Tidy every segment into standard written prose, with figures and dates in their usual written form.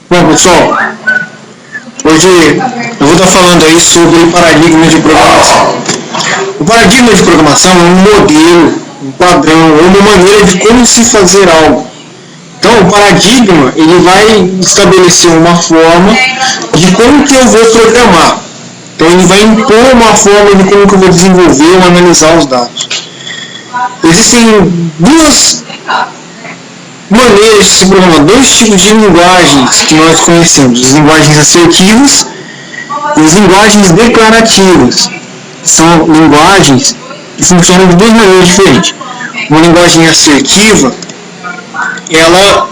Bom, pessoal, hoje eu vou estar falando aí sobre o paradigma de programação. O paradigma de programação é um modelo, um padrão, ou uma maneira de como se fazer algo. Então, o paradigma, ele vai estabelecer uma forma de como que eu vou programar. Então, ele vai impor uma forma de como que eu vou desenvolver ou analisar os dados. Existem duas maneiras de se programar, dois tipos de linguagens que nós conhecemos, as linguagens assertivas e as linguagens declarativas. São linguagens que funcionam de duas maneiras diferentes. Uma linguagem assertiva, ela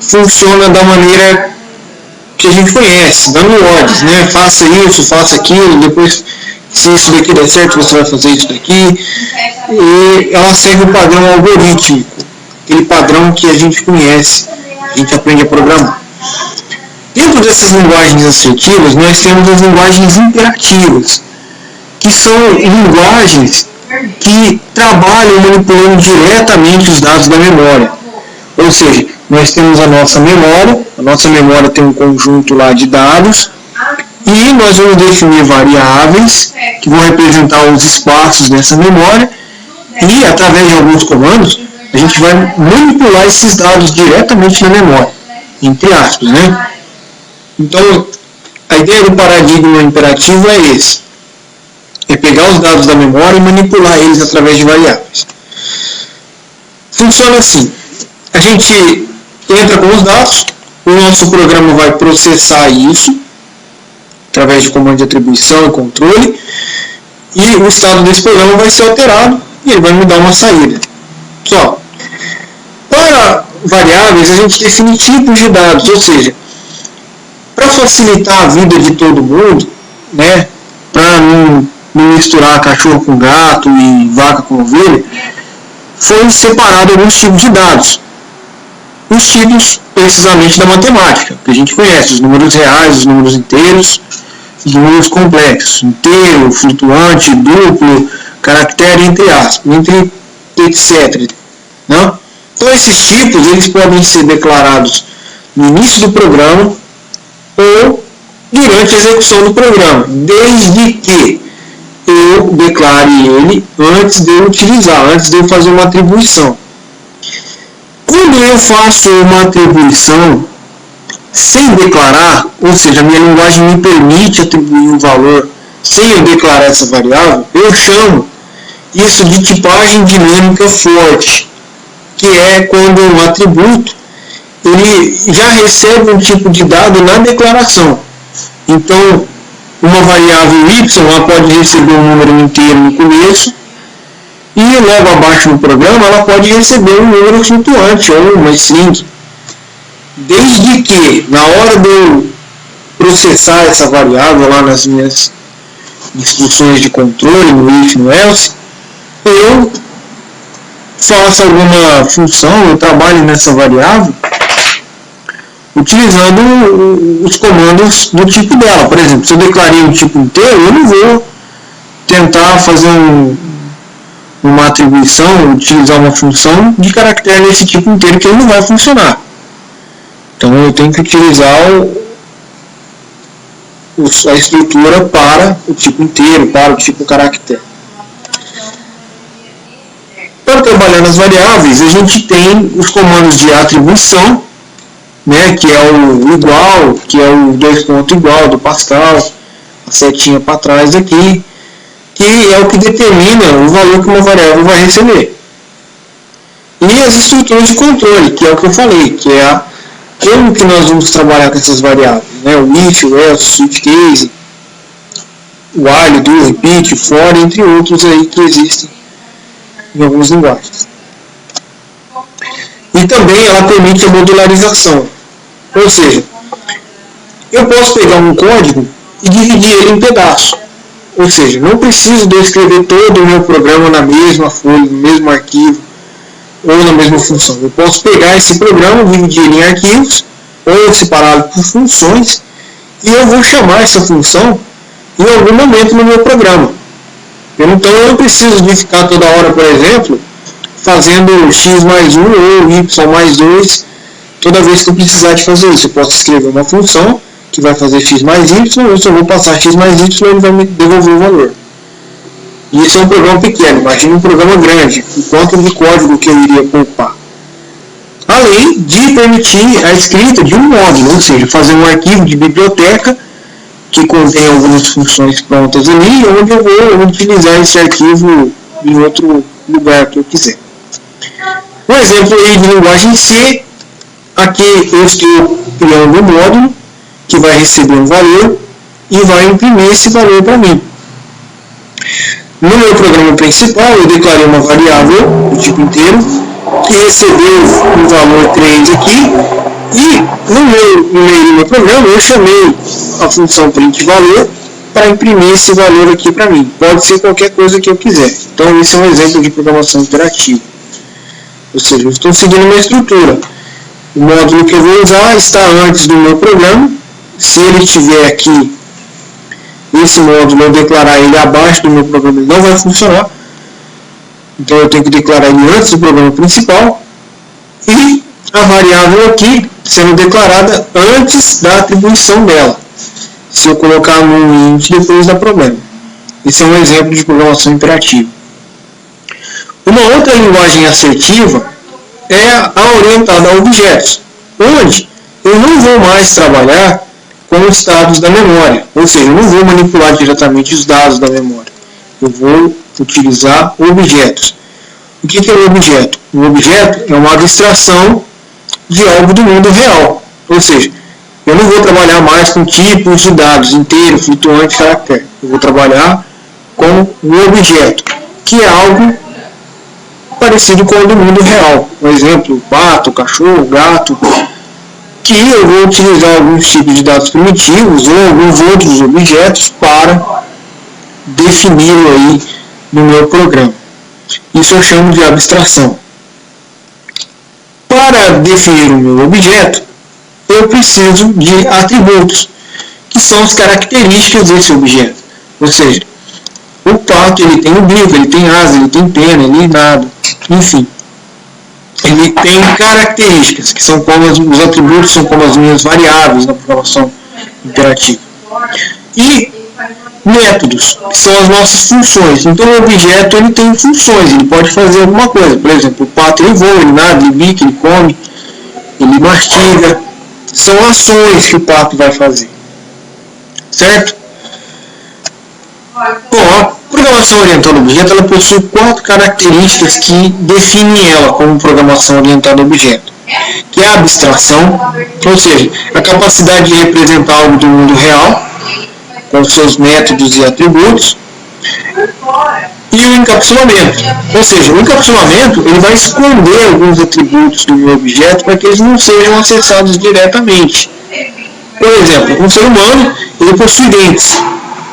funciona da maneira que a gente conhece, dando ordens, né? Faça isso, faça aquilo, depois se isso daqui der certo, você vai fazer isso daqui. E ela segue o padrão algorítmico, aquele padrão que a gente conhece, a gente aprende a programar. Dentro dessas linguagens assertivas, nós temos as linguagens imperativas, que são linguagens que trabalham manipulando diretamente os dados da memória. Ou seja, nós temos a nossa memória tem um conjunto lá de dados, e nós vamos definir variáveis que vão representar os espaços dessa memória, e através de alguns comandos, a gente vai manipular esses dados diretamente na memória, entre aspas, né? Então, a ideia do paradigma imperativo é esse. É pegar os dados da memória e manipular eles através de variáveis. Funciona assim. A gente entra com os dados, o nosso programa vai processar isso, através de comando de atribuição e controle, e o estado desse programa vai ser alterado e ele vai me dar uma saída. Só. Para variáveis, a gente define tipos de dados, ou seja, para facilitar a vida de todo mundo, né, para não misturar cachorro com gato e vaca com ovelha, foi separado alguns tipos de dados. Os tipos, precisamente, da matemática, que a gente conhece, os números reais, os números inteiros, os números complexos, inteiro, flutuante, duplo, caractere, entre aspas, entre etc. Não? Então, esses tipos, eles podem ser declarados no início do programa ou durante a execução do programa, desde que eu declare ele antes de eu utilizar, antes de eu fazer uma atribuição. Quando eu faço uma atribuição sem declarar, ou seja, a minha linguagem me permite atribuir um valor sem eu declarar essa variável, eu chamo isso de tipagem dinâmica forte, que é quando um atributo ele já recebe um tipo de dado na declaração. Então, uma variável y ela pode receber um número inteiro no começo e logo abaixo no programa ela pode receber um número flutuante ou uma string. Desde que, na hora de eu processar essa variável lá nas minhas instruções de controle, no if, no else, eu faço alguma função, eu trabalho nessa variável utilizando os comandos do tipo dela. Por exemplo, se eu declarei um tipo inteiro, eu não vou tentar fazer uma atribuição, utilizar uma função de caractere nesse tipo inteiro, que ele não vai funcionar. Então eu tenho que utilizar a estrutura para o tipo inteiro, para o tipo caractere. Para trabalhar nas variáveis, a gente tem os comandos de atribuição, né, que é o igual, que é o 2 ponto igual do Pascal, a setinha para trás aqui, que é o que determina o valor que uma variável vai receber. E as estruturas de controle, que é o que eu falei, que é como que nós vamos trabalhar com essas variáveis, né, o if, o else, o switch case, o while, do, repeat, for, entre outros aí que existem em algumas linguagens. E também ela permite a modularização, ou seja, eu posso pegar um código e dividir ele em pedaços, ou seja, não preciso de eu escrever todo o meu programa na mesma folha, no mesmo arquivo ou na mesma função. Eu posso pegar esse programa, dividir ele em arquivos ou separá-lo por funções e eu vou chamar essa função em algum momento no meu programa. Então eu não preciso de ficar toda hora, por exemplo, fazendo x mais 1 ou y mais 2 toda vez que eu precisar de fazer isso. Eu posso escrever uma função que vai fazer x mais y, eu só vou passar x mais y e ele vai me devolver o valor. E isso é um programa pequeno, imagina um programa grande, o quanto de código que eu iria poupar. Além de permitir a escrita de um módulo, ou seja, fazer um arquivo de biblioteca que contém algumas funções prontas ali, onde eu vou utilizar esse arquivo em outro lugar que eu quiser. Um exemplo aí de linguagem C, aqui eu estou criando um módulo que vai receber um valor e vai imprimir esse valor para mim. No meu programa principal, eu declarei uma variável do tipo inteiro que recebeu o valor 3 aqui, e no meio do meu programa eu chamei a função printValor para imprimir esse valor aqui para mim. Pode ser qualquer coisa que eu quiser. Então esse é um exemplo de programação interativa. Ou seja, eu estou seguindo uma estrutura. O módulo que eu vou usar está antes do meu programa. Se ele estiver aqui, esse módulo, eu declarar ele abaixo do meu programa, ele não vai funcionar. Então eu tenho que declarar ele antes do programa principal. E a variável aqui sendo declarada antes da atribuição dela. Se eu colocar no int, depois dá problema. Esse é um exemplo de programação imperativa. Uma outra linguagem assertiva é a orientada a objetos, onde eu não vou mais trabalhar com os dados da memória, ou seja, eu não vou manipular diretamente os dados da memória. Eu vou utilizar objetos. O que é um objeto? Um objeto é uma abstração de algo do mundo real, ou seja, eu não vou trabalhar mais com tipos de dados, inteiro, flutuante, caractere. Eu vou trabalhar com um objeto, que é algo parecido com o do mundo real. Por exemplo, pato, cachorro, gato, que eu vou utilizar alguns tipos de dados primitivos ou alguns outros objetos para defini-lo aí no meu programa. Isso eu chamo de abstração. Para definir o meu objeto, eu preciso de atributos, que são as características desse objeto. Ou seja, o pato ele tem o bico, ele tem asa, ele tem pena, ele nada, enfim. Ele tem características, que são como os atributos são como as minhas variáveis na programação imperativa. E métodos, que são as nossas funções. Então o objeto ele tem funções, ele pode fazer alguma coisa. Por exemplo, o pato ele voa, ele nada, ele bica, ele come, ele mastiga. São ações que o pato vai fazer. Certo? Bom, a programação orientada a objeto ela possui 4 características que definem ela como programação orientada a objeto. Que é a abstração, ou seja, a capacidade de representar algo do mundo real, com seus métodos e atributos, e o encapsulamento. Ou seja, o encapsulamento ele vai esconder alguns atributos do meu objeto para que eles não sejam acessados diretamente. Por exemplo, um ser humano ele possui dentes,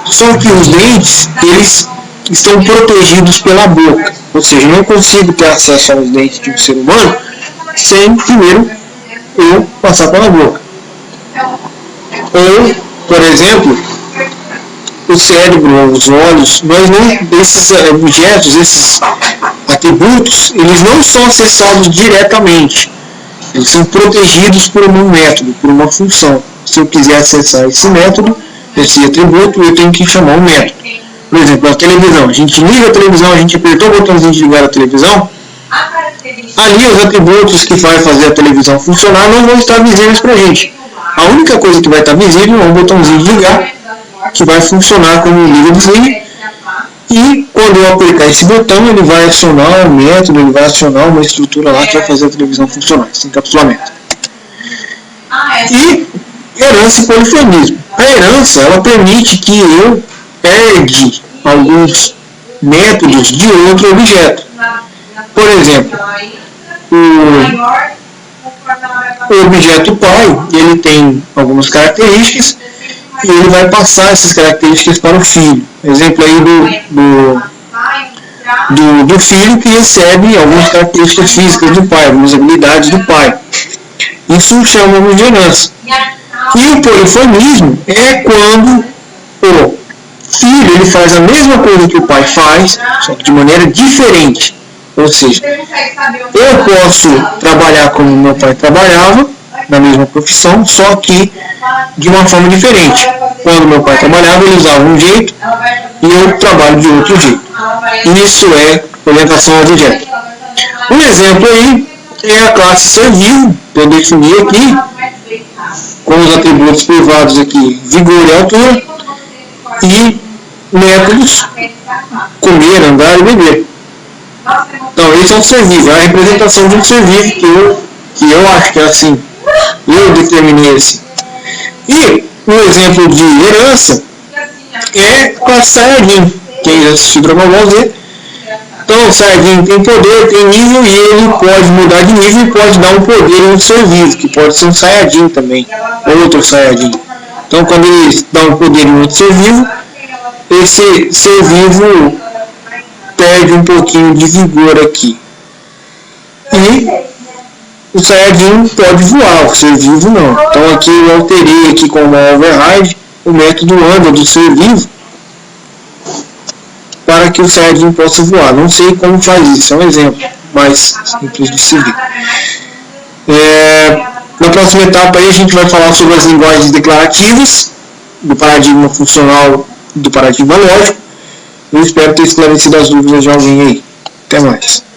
só que os dentes eles estão protegidos pela boca. Ou seja, eu não consigo ter acesso aos dentes de um ser humano sem primeiro eu passar pela boca. Ou, por exemplo, o cérebro, os olhos, esses objetos, esses atributos, eles não são acessados diretamente. Eles são protegidos por um método, por uma função. Se eu quiser acessar esse método, esse atributo, eu tenho que chamar um método. Por exemplo, a televisão. A gente liga a televisão, a gente apertou o botãozinho de ligar a televisão, ali os atributos que vai fazer a televisão funcionar não vão estar visíveis para a gente. A única coisa que vai estar visível é um botãozinho de ligar, que vai funcionar como liga e desliga, e quando eu apertar esse botão ele vai acionar um método, ele vai acionar uma estrutura lá que vai fazer a televisão funcionar, esse encapsulamento. E herança e polifonismo. A herança ela permite que eu herde alguns métodos de outro objeto. Por exemplo, o objeto pai ele tem algumas características e ele vai passar essas características para o filho. Exemplo aí do filho que recebe algumas características físicas do pai, algumas habilidades do pai. Isso chamamos de herança. E o polifonismo é quando o filho ele faz a mesma coisa que o pai faz, só que de maneira diferente. Ou seja, eu posso trabalhar como meu pai trabalhava, na mesma profissão, só que de uma forma diferente. Quando meu pai trabalhava, ele usava um jeito e eu trabalho de outro jeito. Isso é orientação objeto. Um exemplo aí é a classe ser vivo, que eu defini aqui, com os atributos privados aqui, vigor e altura, e métodos, comer, andar e beber. Então, esse é um ser vivo, é a representação de um ser vivo que eu acho que é assim. Eu determinei assim. E um exemplo de herança é a classe Saiyajin. Quem já assistiu Dragon Ball Z. Então, o Saiyajin tem poder, tem nível, e ele pode mudar de nível e pode dar um poder em um ser vivo, que pode ser um Saiyajin também, outro Saiyajin. Então, quando ele dá um poder em outro ser vivo, esse ser vivo perde um pouquinho de vigor aqui. E o Saiyajin pode voar, o ser vivo não. Então aqui eu alterei aqui com uma override o método anda do ser vivo para que o Saiyajin possa voar. Não sei como faz isso, é um exemplo mais simples de se ver. Na próxima etapa aí a gente vai falar sobre as linguagens declarativas, do paradigma funcional e do paradigma lógico. Eu espero ter esclarecido as dúvidas de alguém aí. Até mais.